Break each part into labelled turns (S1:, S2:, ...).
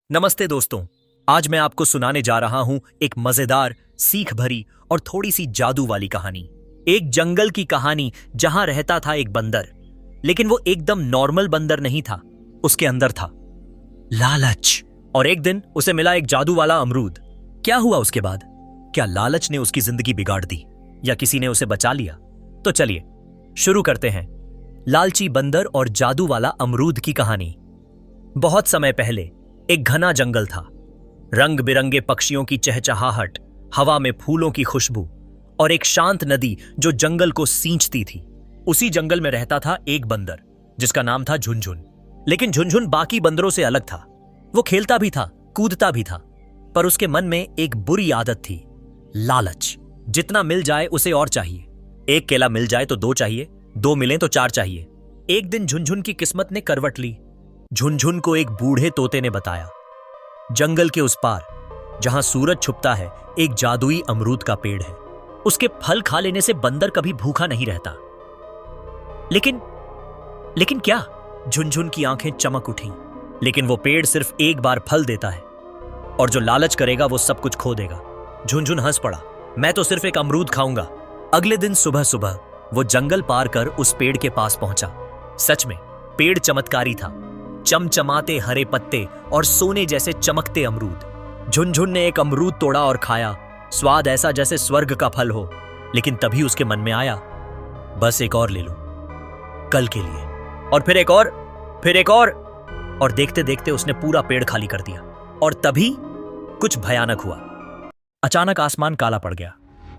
S1: नमस्ते दोस्तों। आज मैं आपको सुनाने जा रहा हूं एक मजेदार, सीख भरी और थोड़ी सी जादू वाली कहानी। एक जंगल की कहानी जहां रहता था एक बंदर, लेकिन वो एकदम नॉर्मल बंदर नहीं था। उसके अंदर था लालच। और एक दिन उसे मिला एक जादू वाला अमरूद। क्या हुआ उसके बाद? क्या लालच ने उसकी जिंदगी बिगाड़ दी या किसी ने उसे बचा लिया? तो चलिए शुरू करते हैं लालची बंदर और जादू वाला अमरूद की कहानी। बहुत समय पहले एक घना जंगल था। रंग बिरंगे पक्षियों की चहचहाहट, हवा में फूलों की खुशबू और एक शांत नदी जो जंगल को सींचती थी। उसी जंगल में रहता था एक बंदर जिसका नाम था झुनझुन। लेकिन झुनझुन बाकी बंदरों से अलग था। वो खेलता भी था, कूदता भी था, पर उसके मन में एक बुरी आदत थी, लालच। जितना मिल जाए उसे और चाहिए। एक केला मिल जाए तो दो चाहिए, दो मिले तो चार चाहिए। एक दिन झुनझुन की किस्मत ने करवट ली। झुनझुन को एक बूढ़े तोते ने बताया, जंगल के उस पार जहां सूरज छुपता है एक जादुई अमरूद का पेड़ है। उसके फल खा लेने से बंदर कभी भूखा नहीं रहता। लेकिन क्या? झुनझुन की आंखें चमक उठी। लेकिन वो पेड़ सिर्फ एक बार फल देता है और जो लालच करेगा वो सब कुछ खो देगा। झुनझुन हंस पड़ा, मैं तो सिर्फ एक अमरूद खाऊंगा। अगले दिन सुबह सुबह वो जंगल पार कर उस पेड़ के पास पहुंचा। सच में पेड़ चमत्कारी था, चमचमाते हरे पत्ते और सोने जैसे चमकते अमरूद। झुनझुन ने एक अमरूद तोड़ा और खाया। स्वाद ऐसा जैसे स्वर्ग का फल हो। लेकिन तभी उसके मन में आया, बस एक और ले लूं, कल के लिए। और फिर एक और देखते देखते उसने पूरा पेड़ खाली कर दिया। और तभी कुछ भयानक हुआ। अचानक आसमान काला पड़ गया,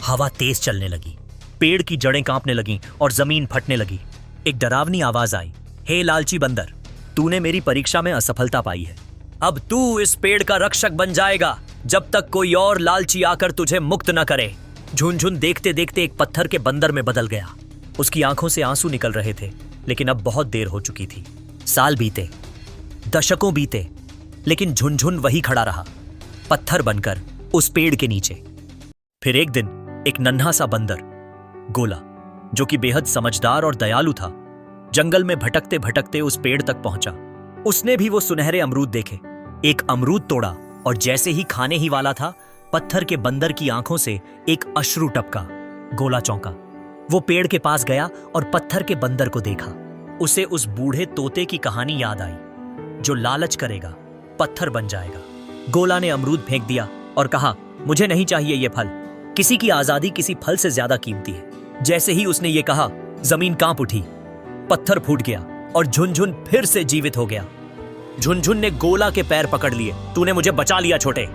S1: हवा तेज चलने लगी, पेड़ की जड़ें कांपने लगीं और जमीन फटने लगी। एक डरावनी आवाज आई, हे लालची बंदर, तूने मेरी परीक्षा में असफलता पाई है। अब तू इस पेड़ का रक्षक बन जाएगा जब तक कोई और लालची आकर तुझे मुक्त न करे। झुनझुन देखते देखते एक पत्थर के बंदर में बदल गया। उसकी आंखों से आंसू निकल रहे थे, लेकिन अब बहुत देर हो चुकी थी। साल बीते, दशकों बीते, लेकिन झुनझुन वही खड़ा रहा, पत्थर बनकर उस पेड़ के नीचे। फिर एक दिन एक नन्हा सा बंदर, गोला, जो कि बेहद समझदार और दयालु था, जंगल में भटकते भटकते उस पेड़ तक पहुंचा। उसने भी वो सुनहरे अमरूद देखे। एक अमरूद तोड़ा और जैसे ही खाने ही वाला था, पत्थर के बंदर की आंखों से एक अश्रु टपका। गोला चौंका। वो पेड़ के पास गया और पत्थर के बंदर को देखा। उसे उस बूढ़े तोते की कहानी याद आई, जो लालच करेगा पत्थर बन जाएगा। गोला ने अमरूद फेंक दिया और कहा, मुझे नहीं चाहिए ये फल। किसी की आजादी किसी फल से ज्यादा कीमती है। जैसे ही उसने ये कहा, जमीन कांप उठी, पत्थर फूट गया और झुनझुन फिर से जीवित हो गया। झुनझुन ने गोला के पैर पकड़ लिए, तूने मुझे बचा लिया छोटे।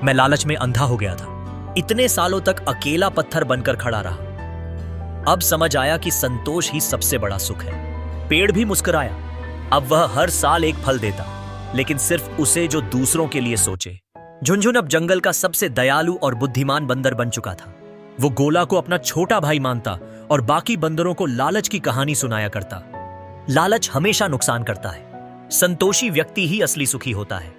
S1: मैं लालच में अंधा हो गया था। इतने सालों तक अकेला पत्थर बनकर खड़ा रहा। अब समझ आया कि संतोष ही सबसे बड़ा सुख है। पेड़ भी मुस्कुराया। अब वह हर साल एक फल देता, लेकिन सिर्फ उसे जो दूसरों के लिए सोचे। झुनझुन अब जंगल का सबसे दयालु और बुद्धिमान बंदर बन चुका था। वो गोला को अपना छोटा भाई मानता और बाकी बंदरों को लालच की कहानी सुनाया करता। लालच हमेशा नुकसान करता है। संतोषी व्यक्ति ही असली सुखी होता है।